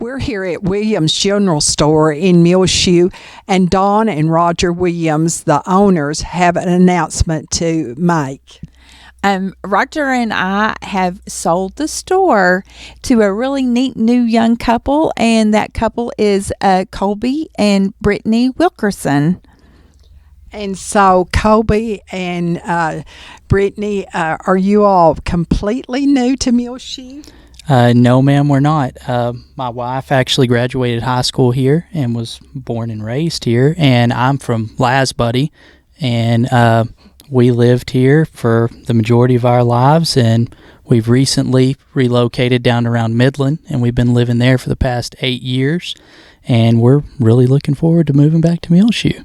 We're here at Williams General Store in Muleshoe, and Dawn and Roger Williams, the owners, have an announcement to make. Roger and I have sold the store to a really neat new young couple, and that couple is Kolby and Brittni Wilkerson. And so, Kolby and Brittni, are you all completely new to Muleshoe? No, ma'am, we're not. My wife actually graduated high school here and was born and raised here, and I'm from Lasbuddy, and we lived here for the majority of our lives, and we've recently relocated down around Midland, and we've been living there for the past 8 years, and we're really looking forward to moving back to Muleshoe.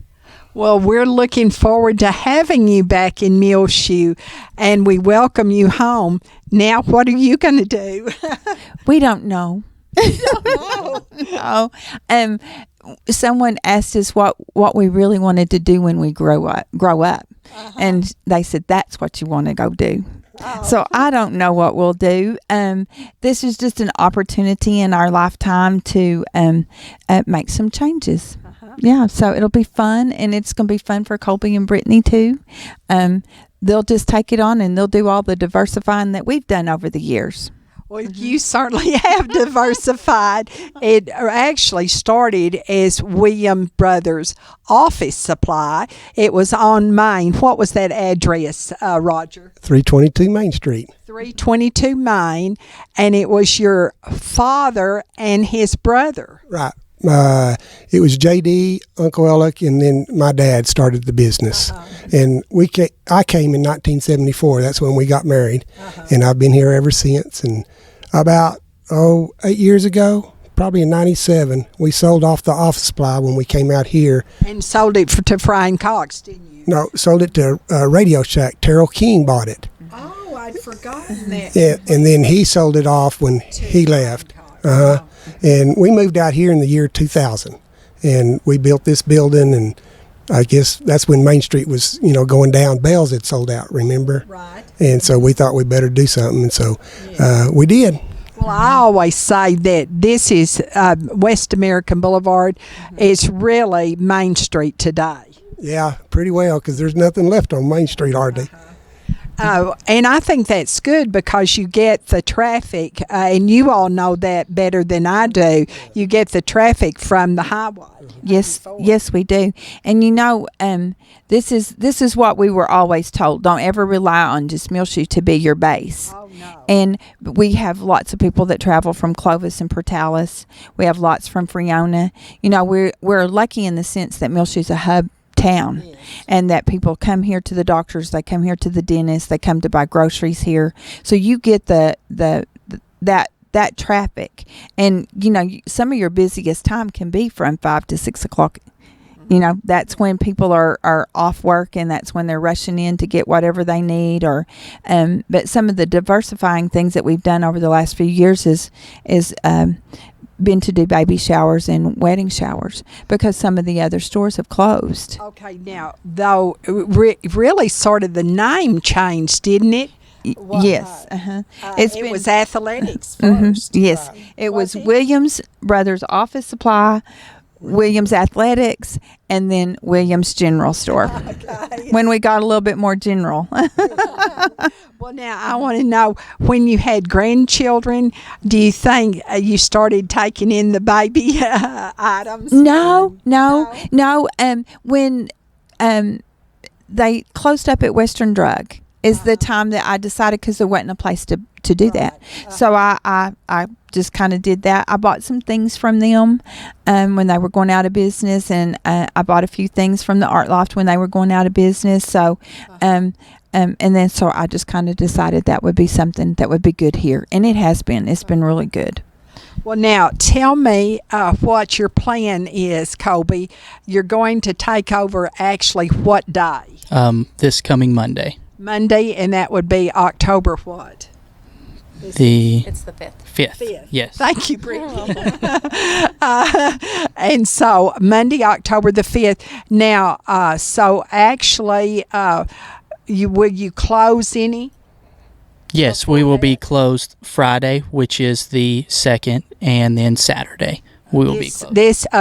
Well, we're looking forward to having you back in Muleshoe, and we welcome you home. Now, what are you going to do? We don't know. No. Someone asked us what we really wanted to do when we grow up. And they said, that's what you want to go do. So I don't know what we'll do. This is just an opportunity in our lifetime to make some changes. Yeah, so it'll be fun, and it's going to be fun for Kolby and Brittni too. They'll just take it on, and they'll do all the diversifying that we've done over the years. Well, you certainly have diversified. It actually started as William Brothers Office Supply. It was on Main. What was that address, Roger? 322 Main Street. 322 Main, and it was your father and his brother. Right. It was J.D., Uncle Ellick, and then my dad started the business. And I came in 1974. That's when we got married. And I've been here ever since. And about 8 years ago, probably in 97, we sold off the office supply when we came out here. And sold it to Brian Cox, didn't you? No, sold it to Radio Shack. Terrell King bought it. Oh, I'd forgotten that. Yeah, and then he sold it off when he left. And we moved out here in the year 2000, and we built this building, and I guess that's when Main Street was, going down. Bell's had sold out, remember? Right. And so we thought we'd better do something, and so we did. Well, I always say that this is West American Boulevard. It's really Main Street today. Yeah, pretty well, because there's nothing left on Main Street hardly. And I think that's good because you get the traffic, and you all know that better than I do. You get the traffic from the highway. Yes, we do. And this is what we were always told. Don't ever rely on just Muleshoe to be your base. Oh, no. And we have lots of people that travel from Clovis and Portales. We have lots from Friona. We're lucky in the sense that Muleshoe's a hub town, and that people come here to the doctors, they come here to the dentist, they come to buy groceries here. So you get that traffic, and some of your busiest time can be from 5 to 6 o'clock. That's when people are off work, and that's when they're rushing in to get whatever they need. But some of the diversifying things that we've done over the last few years is been to do baby showers and wedding showers because some of the other stores have closed. Okay, now, though, really sort of the name changed, didn't it? Yes. It was athletics first. Yes. It was Williams Brothers Office Supply, Williams Athletics, and then Williams General Store. Okay. When we got a little bit more general. Well, now I want to know, when you had grandchildren, do you think you started taking in the baby items? No. When they closed up at Western Drug is the time that I decided, because there wasn't a place to do that. So I just kind of did that. I bought some things from them when they were going out of business, and I bought a few things from the Art Loft when they were going out of business. So and then so I just kind of decided that would be something that would be good here, and it has been. It's been really good. Well, now tell me what your plan is, Kolby. You're going to take over actually what day? This coming Monday. Monday, and that would be October what? It's the 5th. 5th. Yes. Thank you, Brittni. And so Monday, October the 5th. Now, so actually, will you close any? Yes, we will be closed Friday, which is the 2nd, and then Saturday we will be closed.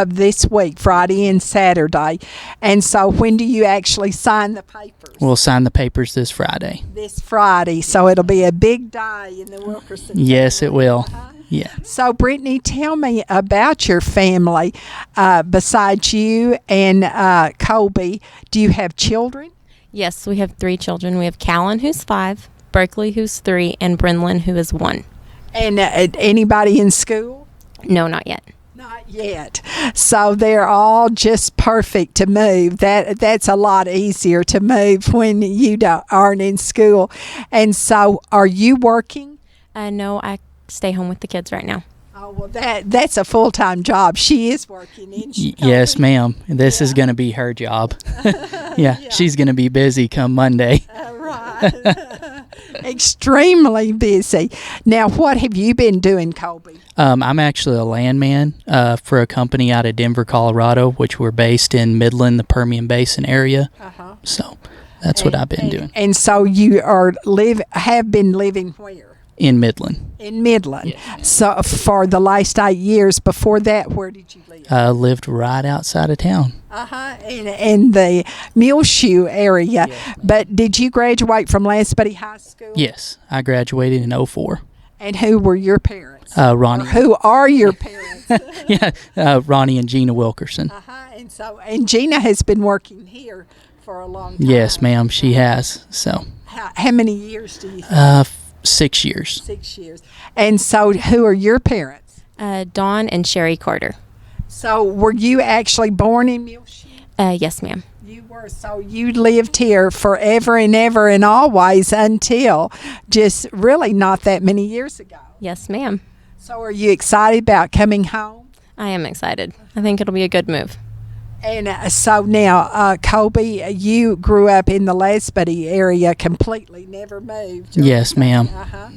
This week, Friday and Saturday. And so when do you actually sign the papers? We'll sign the papers this Friday. This Friday. So it'll be a big day in the Wilkerson Yes, family. it will. Yeah. So, Brittni, tell me about your family. Besides you and Kolby, do you have children? Yes, we have 3 children. We have Callan, who's 5, Berkeley, who's 3, and Brenlin, who is 1. And anybody in school? No, not yet. Not yet. So they're all just perfect to move. That's a lot easier to move when you aren't in school. And so, are you working? No, I stay home with the kids right now. Oh, well, that's a full-time job. She is working, isn't she? Yes, ma'am. This is going to be her job. Yeah, she's going to be busy come Monday. Right. Extremely busy. Now, what have you been doing, Kolby? I'm actually a landman for a company out of Denver, Colorado, which we're based in Midland, the Permian Basin area. So that's what I've been doing. And so you have been living where? In Midland. In Midland. Yes. So for the last 8 years. Before that, where did you live? Lived right outside of town. In the Muleshoe area. Yes, but did you graduate from Layaways High School? Yes, I graduated in 04. And who were your parents? Ronnie. Or who are your parents? Ronnie and Gina Wilkerson. And Gina has been working here for a long time. Yes, ma'am, she has. So. How many years do you think? 6 years. 6 years. And so, who are your parents? Dawn and Sherry Carter. So, were you actually born in Muleshoe? Yes, ma'am. You were. So, you lived here forever and ever and always until just really not that many years ago. Yes, ma'am. So, are you excited about coming home? I am excited. I think it'll be a good move. And so now, Kolby, you grew up in the Layaways area completely, never moved. Yes, ma'am.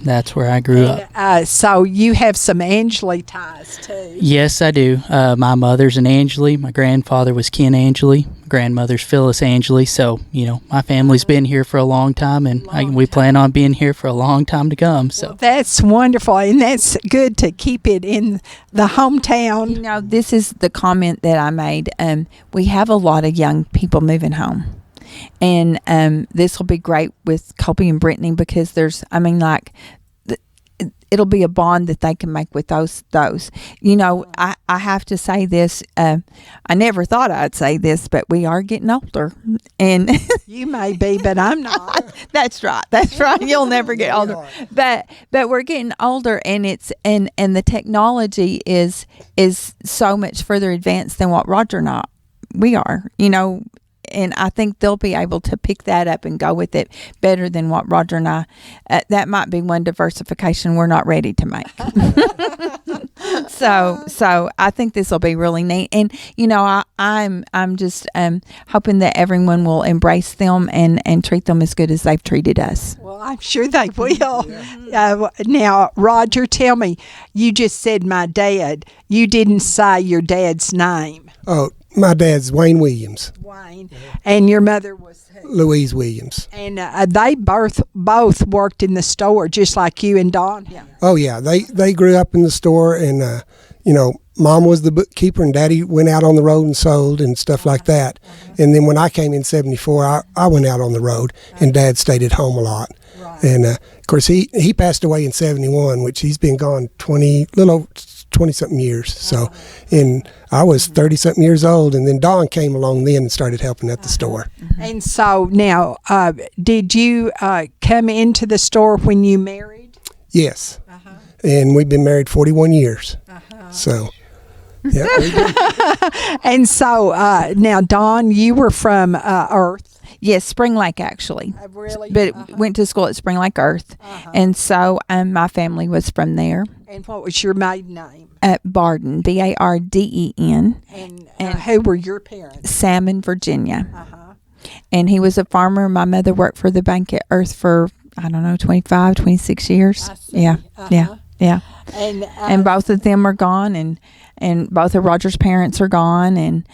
That's where I grew up. So you have some Angeli ties, too. Yes, I do. My mother's an Angeli. My grandfather was Ken Angeli. My grandmother's Phyllis Angeli. So, my family's been here for a long time, and we plan on being here for a long time to come. So well, that's wonderful, and that's good to keep it in the hometown. This is the comment that I made. We have a lot of young people moving home. And this will be great with Kolby and Brittni because it'll be a bond that they can make with those. I have to say this. I never thought I'd say this, but we are getting older. And you may be, but I'm not. That's right. You'll never get older. But we're getting older, and and the technology is so much further advanced than what Roger and we are. And I think they'll be able to pick that up and go with it better than what Roger and I. That might be one diversification we're not ready to make. So I think this will be really neat. And I'm just hoping that everyone will embrace them and treat them as good as they've treated us. Well, I'm sure they will. Now, Roger, tell me, you just said my dad. You didn't say your dad's name. Oh, my dad's Wayne Williams. Wayne. And your mother was who? Louise Williams. And they both worked in the store just like you and Dawn. Yeah. Oh, yeah. They grew up in the store, and, Mom was the bookkeeper, and Daddy went out on the road and sold and stuff like that. And then when I came in 74, I went out on the road, and Dad stayed at home a lot. Right. And, of course, he passed away in 71, which he's been gone 20-something years. So, and I was 30-something years old, and then Dawn came along then and started helping at the store. And so now, did you come into the store when you married? Yes. And we've been married 41 years. So, yeah. And so now, Dawn, you were from Earth. Yes, Spring Lake, actually. Really? But went to school at Spring Lake Earth. And so my family was from there. And what was your maiden name? Barden, Barden. And who were your parents? Sam in Virginia. And he was a farmer. My mother worked for the bank at Earth for, 25, 26 years. Yeah. And both of them are gone, and both of Roger's parents are gone, and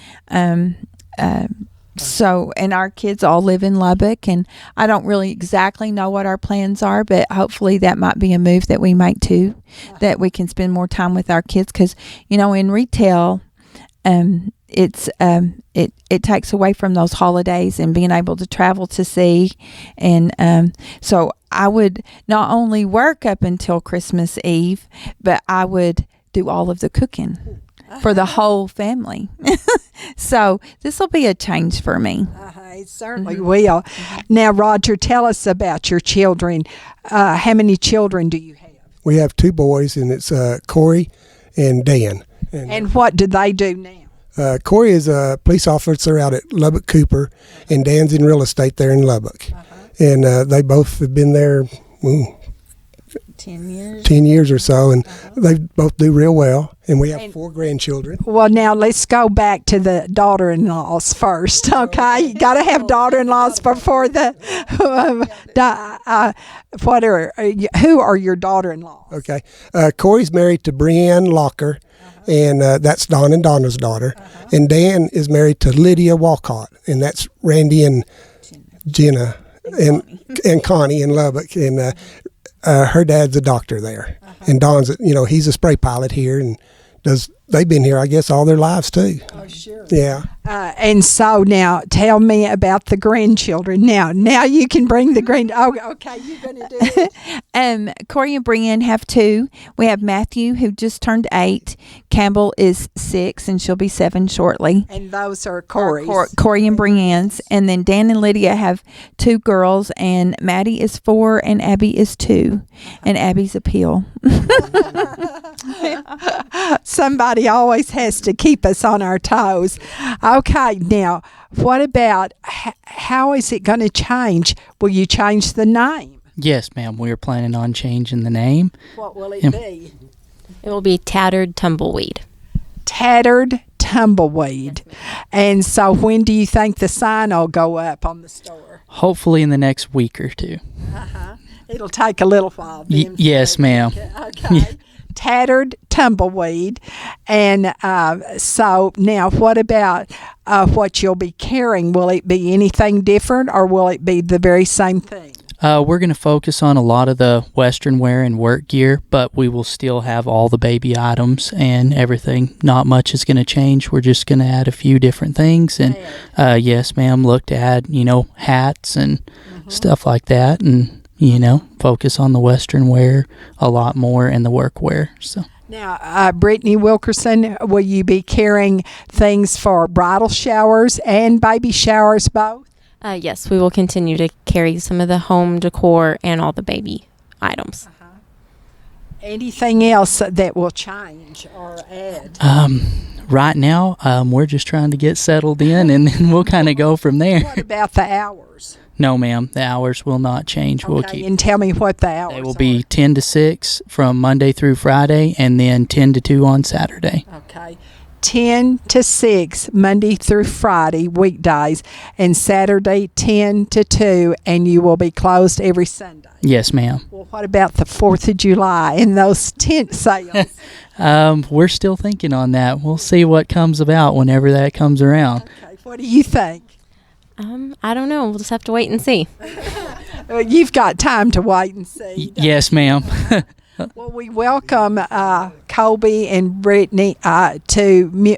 So, and our kids all live in Lubbock, and I don't really exactly know what our plans are, but hopefully that might be a move that we make too, that we can spend more time with our kids. Because, you know, in retail, it takes away from those holidays and being able to travel to see. And so I would not only work up until Christmas Eve, but I would do all of the cooking for the whole family. So this will be a change for me. It certainly will. Now, Roger, tell us about your children. How many children do you have? We have 2 boys, and it's Corey and Dan. And what do they do now? Corey is a police officer out at Lubbock Cooper, and Dan's in real estate there in Lubbock. And they both have been there 10 years or so, and they both do real well. And we have 4 grandchildren. Well, now let's go back to the daughter-in-laws first, okay? You got to have daughter-in-laws before the. Who are your daughter-in-laws? Okay, Corey's married to Brianne Locker, and that's Don and Donna's daughter. And Dan is married to Lydia Walcott, and that's Randy and Jenna and Connie in Lubbock. And her dad's a doctor there, and Don's, he's a spray pilot here, and they've been here, I guess, all their lives too. Oh, sure. Yeah. And so now, tell me about the grandchildren. Now you can bring the Oh, okay, you're gonna do it. Corey and Brianne have 2. We have Matthew, who just turned 8. Campbell is 6, and she'll be 7 shortly. And those are Corey's. Corey and Brianne's. And then Dan and Lydia have 2 girls, and Maddie is 4, and Abby is 2. And Abby's a peel. Somebody always has to keep us on our toes. Okay, now, what about, how is it going to change? Will you change the name? Yes, ma'am. We are planning on changing the name. What will it be? It will be Tattered Tumbleweed. Tattered Tumbleweed. And so when do you think the sign will go up on the store? Hopefully in the next week or 2. It'll take a little while. Yes, ma'am. Okay. Tattered Tumbleweed. And so now what about what you'll be carrying? Will it be anything different, or will it be the very same thing? We're going to focus on a lot of the Western wear and work gear, but we will still have all the baby items and everything. Not much is going to change. We're just going to add a few different things. And yes, ma'am, look to add, hats and stuff like that. And focus on the Western wear a lot more and the work wear. So now, Brittni Wilkerson, will you be carrying things for bridal showers and baby showers both? Yes, we will continue to carry some of the home decor and all the baby items. Anything else that will change or add? Right now, we're just trying to get settled in, and then we'll kind of go from there. What about the hours? No, ma'am. The hours will not change. Okay, We'll keep. and tell me what the hours They will be 10 to 6 from Monday through Friday, and then 10 to 2 on Saturday. Okay. 10 to 6, Monday through Friday, weekdays, and Saturday 10 to 2, and you will be closed every Sunday. Yes, ma'am. Well, what about the 4th of July and those tent sales? We're still thinking on that. We'll see what comes about whenever that comes around. Okay, what do you think? I don't know. We'll just have to wait and see. You've got time to wait and see. Yes, ma'am. Well, we welcome Kolby and Brittni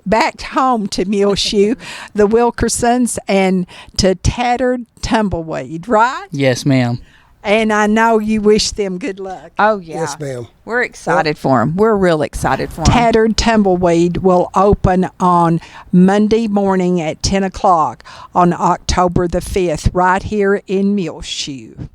back home to Muleshoe, the Wilkersons, and to Tattered Tumbleweed, right? Yes, ma'am. And I know you wish them good luck. Oh, yeah. Yes, ma'am. We're excited for them. We're real excited for them. Tattered Tumbleweed will open on Monday morning at 10 o'clock on October the 5th, right here in Muleshoe.